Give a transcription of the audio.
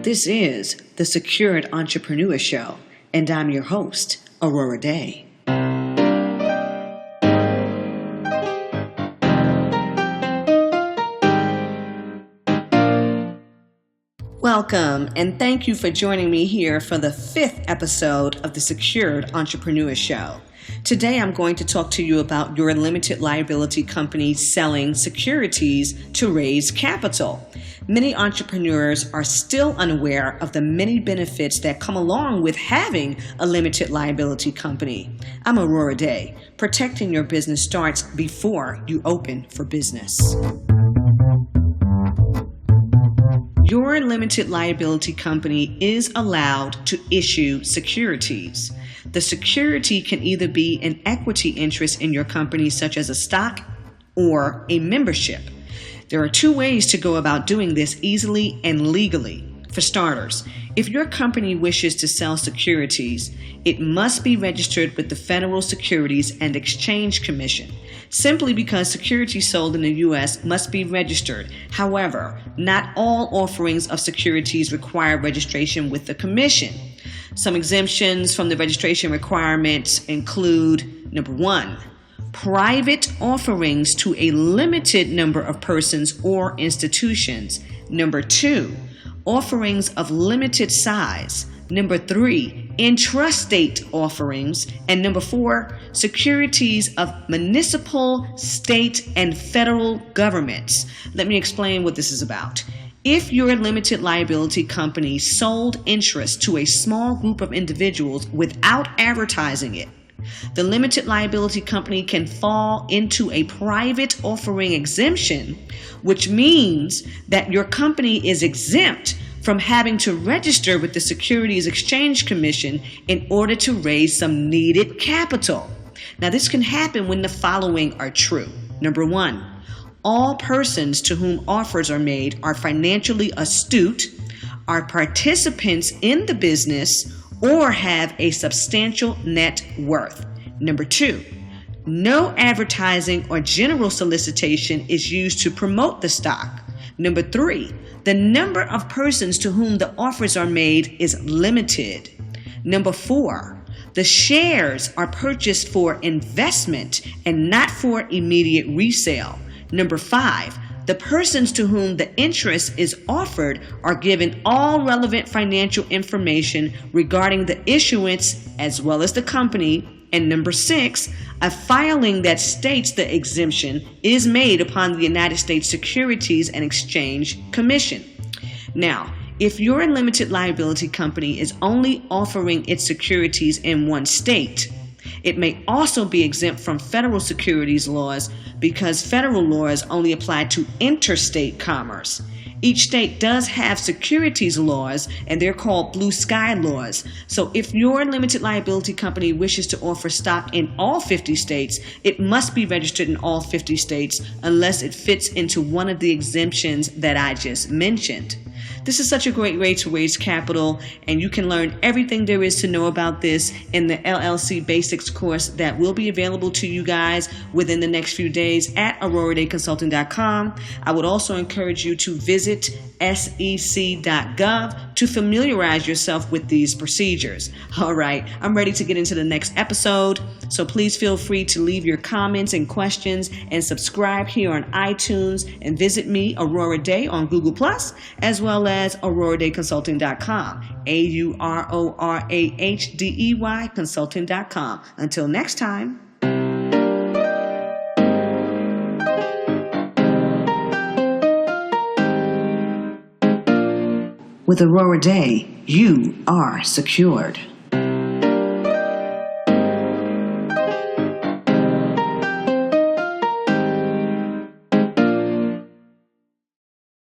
This is the Secured Entrepreneur Show, and I'm your host, Aurorah Dey. Welcome, and thank you for joining me here for the 5th episode of the Secured Entrepreneur Show. Today I'm going to talk to you about your limited liability company selling securities to raise capital. Many entrepreneurs are still unaware of the many benefits that come along with having a limited liability company. I'm Aurorah Dey. Protecting your business starts before you open for business. Your limited liability company is allowed to issue securities. The security can either be an equity interest in your company, such as a stock or a membership. There are 2 ways to go about doing this easily and legally. For starters, if your company wishes to sell securities, it must be registered with the Federal Securities and Exchange Commission, simply because securities sold in the U.S. must be registered. However, not all offerings of securities require registration with the Commission. Some exemptions from the registration requirements include, number 1, private offerings to a limited number of persons or institutions. Number 2, offerings of limited size. Number 3, intrastate offerings. And number 4, securities of municipal, state, and federal governments. Let me explain what this is about. If your limited liability company sold interest to a small group of individuals without advertising it, the limited liability company can fall into a private offering exemption, which means that your company is exempt from having to register with the Securities Exchange Commission in order to raise some needed capital. Now, this can happen when the following are true. Number 1, all persons to whom offers are made are financially astute, are participants in the business, or have a substantial net worth. Number 2, no advertising or general solicitation is used to promote the stock. Number 3, the number of persons to whom the offers are made is limited. Number 4, the shares are purchased for investment and not for immediate resale. Number 5, the persons to whom the interest is offered are given all relevant financial information regarding the issuance as well as the company. And number 6, a filing that states the exemption is made upon the United States Securities and Exchange Commission. Now, if your limited liability company is only offering its securities in one state, it may also be exempt from federal securities laws because federal laws only apply to interstate commerce. Each state does have securities laws, and they're called blue sky laws. So if your limited liability company wishes to offer stock in all 50 states, it must be registered in all 50 states unless it fits into one of the exemptions that I just mentioned. This is such a great way to raise capital, and you can learn everything there is to know about this in the LLC Basics course that will be available to you guys within the next few days at AurorahDayConsulting.com. I would also encourage you to visit sec.gov to familiarize yourself with these procedures. All right, I'm ready to get into the next episode, so please feel free to leave your comments and questions and subscribe here on iTunes, and visit me, Aurorah Dey, on Google+, as well as AurorahDayConsulting.com, AurorahDey Consulting.com. Until next time. With Aurorah Dey, you are secured.